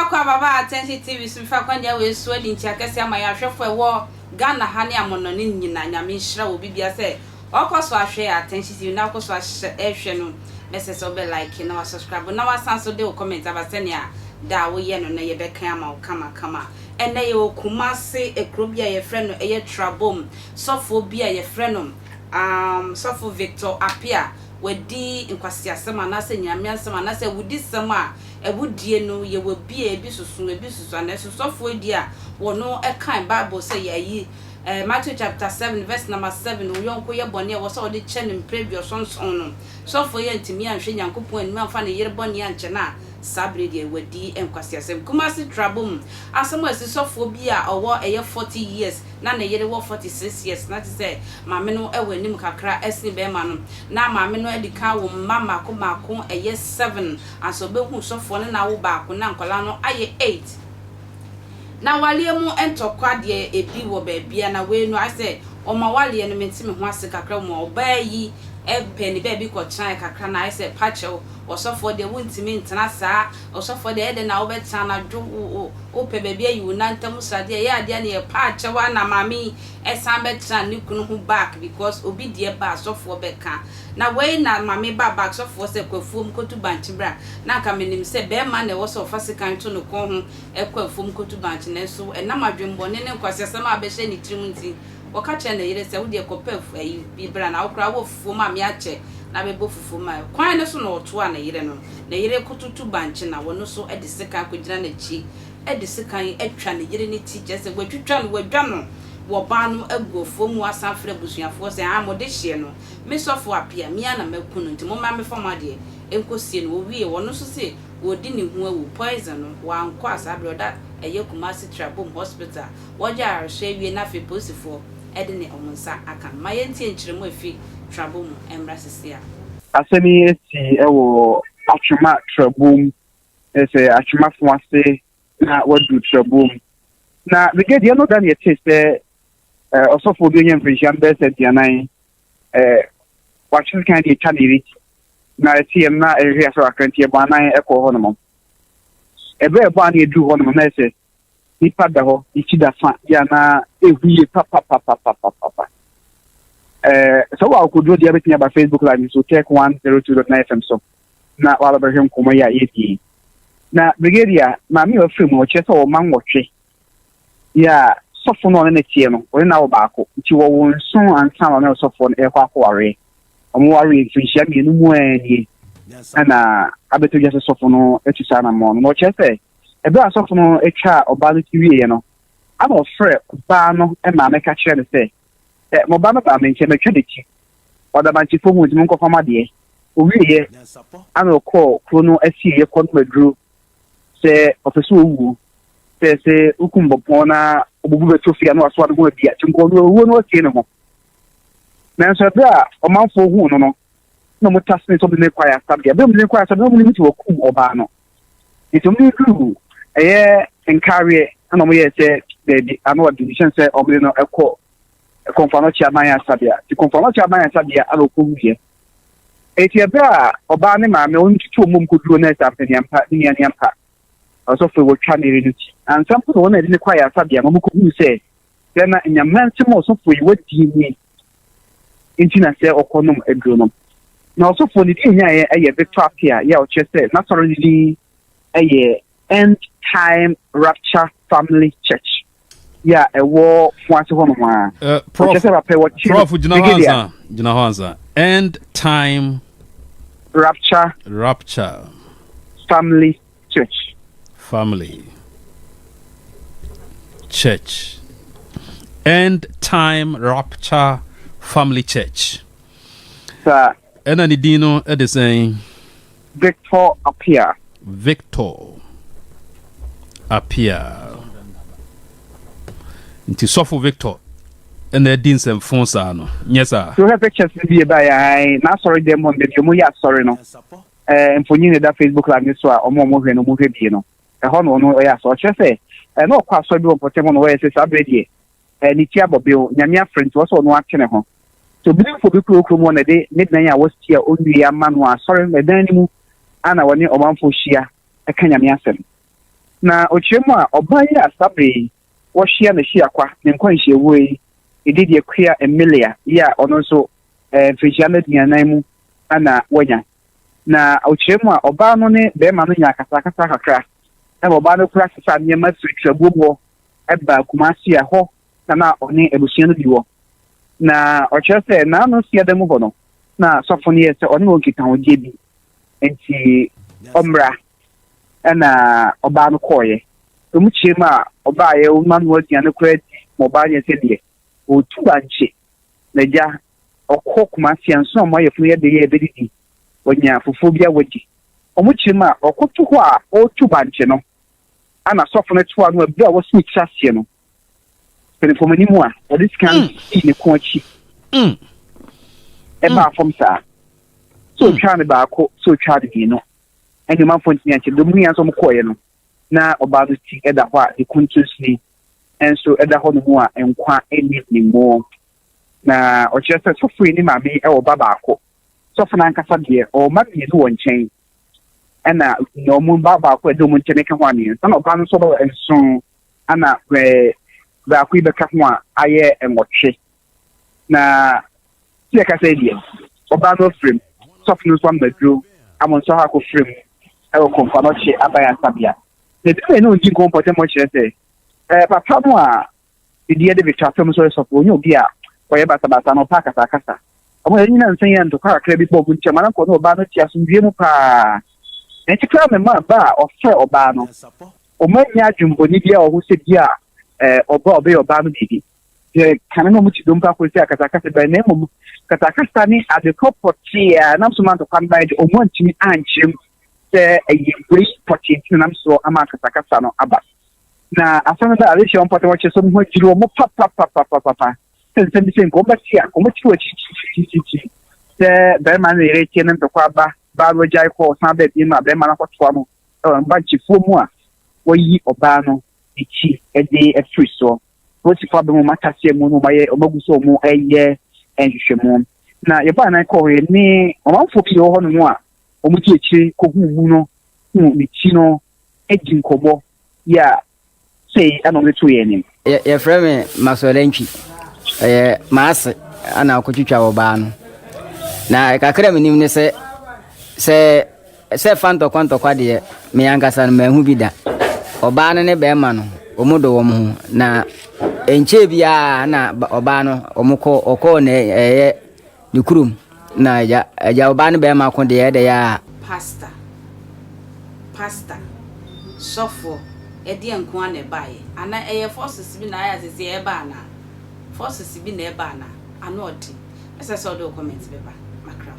kwa baba attention TV so fa kwanya we so adi ntia kese ama ya hwefo ewo Ghana ha ne amono ne nyina nyame nhira obi bia se okoso ahwe attention TV na okoso ahwe no message obe like na subscribe na wasanso de comment abasene a da wo ye no na ye bekan ama kama ene ye Kumasi ekrobia ye friend no eye Trabuom sofo bia ye friend no sofo Victor apia wedi nkwasi asema na se nyame asema na se wudi sema ebudie no ye wobie ebisusu aneso sofo edi a wono ekan Bible say ye Matthew chapter 7 verse number 7 uyonko ye bone wo so de chenim previous on no sofo ye ntimi anhwe nyankopon anima afa ne yere bone anche na sabre de wadi enkwasi asem Kumasi Trabuom asemo esi sofo bi a owo eye 40 years na ne yere wo 46 years na ti say maame no ewanim kakra esi be ma no na maame no edika wo mama ko mako eye 7 aso be hu sofo ne na wo ba ko na nkola no aye 8 na wale mu entokwa de ebi wo ba bia na we no I say o ma wale no mentime ho ase kakra mo oba yi epeni baby ko chan kakra na I say pacho osofo de wontimi ntena saa osofo de ede na wo beta na dwo o pe baby ayi na ntam sade ye ade na ye pacho wa na mami esan beta ni kunu hu back because obi de ba osofo beka na we na mami ba back osofo se kwafuom kotu banchi bra na ka menim se be ma na wo so fasikan to no ko hu ekwafuom kotu banchi na so enam adwembo ne nkwasesem abehye ni tirim nti wakache na yire se wo de kopef ayi bibra na okra wo fuom ami ache na bebo fufu ma kwan ne so na oto a na yire kututu banchi na wono so edisika akogina na chi edisika etwa na yire ne ti je se gwatwitwa no wadwa no wo ba no agofo mu asanfre busuafo se amode hye no mesofo apia mia na makunu nti mo ma me fama de enkosie no wie wono so se wodi ne hu awu poison no wanko asabre oda eye Kumasi Trabuom hospital woja arhwe wie na fe posifo ede ne omunsa aka ma yentie nkyeremo afi Trabuom emrasisia asemi eti ewo atwema Trabuom ese atwema fuase na wadu Trabuom na brigade no dan yete se osofo bi onye mfrisham bese dianan watching kan di chaniri na etiem na ehwe aso akanti e banan ekọ ho no mo ebe e ba na edu ho no mo na ese nipa da ho ichida fa ya na ehuye papa so wa ko do dia betia ba Facebook live so check 102.9 FM so na wala ba hwem komo ya yedi na brigadier ma mi o frem o che so o man wotwe ya sofo no na tie no o na wo ba ko nti wo wonso ansa na sofo no e kwa ko ware omo ware finchia mi no mu ani ana abeto je sofo no etisa na mo no che se ebe asofo no etwa oba no kiwie no ama ofre ba no e ma meka kire se mo ba no ba me nche metwe de chi oda ba nchi fomu nti nko fama de o wiye ana ko krono asie ko no madru se ofeso owu se ukumbo pona obubu betofia no aso adgo bia tinko no owu no tie no ho na so bra o manfo hu no no mo tasne so bi ne kwaya sabia be mo ne kwaya sabia mo ni ti wakum oba no ito mi du encourage ana mo ye se baby ano division se obli no ekọ konfano chairman ya sabia ti konfano chairman ya sabia alo ko wie eti bra oba ne ma me on tutu mum ko duro na sapeni ampa ni ampa also for what can read and some people want to require sabia mo ko hu se then nyaman se mo so for you what di ni intina se okonom edronom na also for the nya ye Victor apia ya o chese na sorry di End Time Rapture Family Church. Yeah, a war once one Prof Jinahanza. End Time Rapture Family Church. Family Church. End Time Rapture Family Church. Sir. And then Dino is saying Victor appear nti sofo Victor and the din sem fonsa no yes sir so have pictures be by na sorry dem on the mo ya sorry no mfonyi da Facebook live so a omo hwe no mo hwe bi no ho no ya so che se no kwa so bi opotemo no we se sabredie ni ti abobe nyame afrent wo so no akene ho so bi fo bi kro mo na de midnight ya was tia onua ma no a sorry me dan ni mu ana woni omanfo hia e ka nyame asem na ochemu a obanye asabe wo hia na hia kwa ne nkwanhye woi edidi akua Emilia ya ono so Tvgh dianan mu ana wonya na ochemu a oba no ne be ma no nya kasa kakra na oba no kura sesa nyema Trabuom eba Kumasi a ho na oni ebusia no biwo na ochese na no sia demu ho no na sofoni ye se oni won kita ho bi enti omra na oba no koye omu chema oba ye manu adia no kura oba ye se de o tubanche na ja okọ Kumasi anso mo ye funu ye de ye bedidi onya fufu bia wodi omu chema okoto ho a o tubanche no ana sofoni to anu abia wo switch asie no telefoni mu a o dis kan ne kochi eba from sa so try ne ba ko so try de no ene man fonti ya che do mu ya so mo koye no na oba do ti eda ho a de kuntus ni enso eda ho no mu a enkwa eni ni mo na o che so free ni ma bi e wo baba ko so fana nkasa de o ma bi no wonchen ena no mu baba ko do mu nchen ka ho ani so na oba no so do enso ana ba ku ibe ka ho a aye enwoche na tie ka say die oba no frame sofnu so mbadro amon so ha ko frame e ko konfa no che abaya sabia ne de no ngi kompote mo che say papa no a die de bitwa fam so so onye obi a ko ye bata no pa kasa omo yin na nsan yan to ka kra bi bogu nche mana ko no oba no ti asundue mu pa enti kra me ma ba o fe oba no o ma nya dwumbo ni bia o ho se bia oba no bibi kana no mu ti dom pa ko se akasa ba na mu kata ni ade kopoti na so man to kan ba de o mo ntimi anchim se ayi bri poti na so ama kata no aba na asana da ale shi on poti wache so mo jiro mo pa sen bi sen ko ba ti a ko mo ti chi se be man re ti na to kwa ba ro jai ko san be bi ma be man ko to no ba chi fu mu a wo yi oba no ichi ede free so wo ti fa be mo matase mu no maye omaguso mu eye enhwehwemu na ye ba na ko ye ni omanfo bi ho no a omuti echi ko hu mu no hu ni chi no edi nkobo ya sei ano me to ye ni ye frame masolenchi maase ana ko twitwa oba no na kakra menim ne se fanto kwanto kwade me yankasa no mahu bi da oba no ne be ma no omudo wo mu na enche bia na oba no omukọ okọ na ni kurum na ja oba no be ma ko de ya pastor sofo edi enko ana bae ana forces bi na ya sese e ba na forces bi na e ba na ana odi ese so do comment be ba makra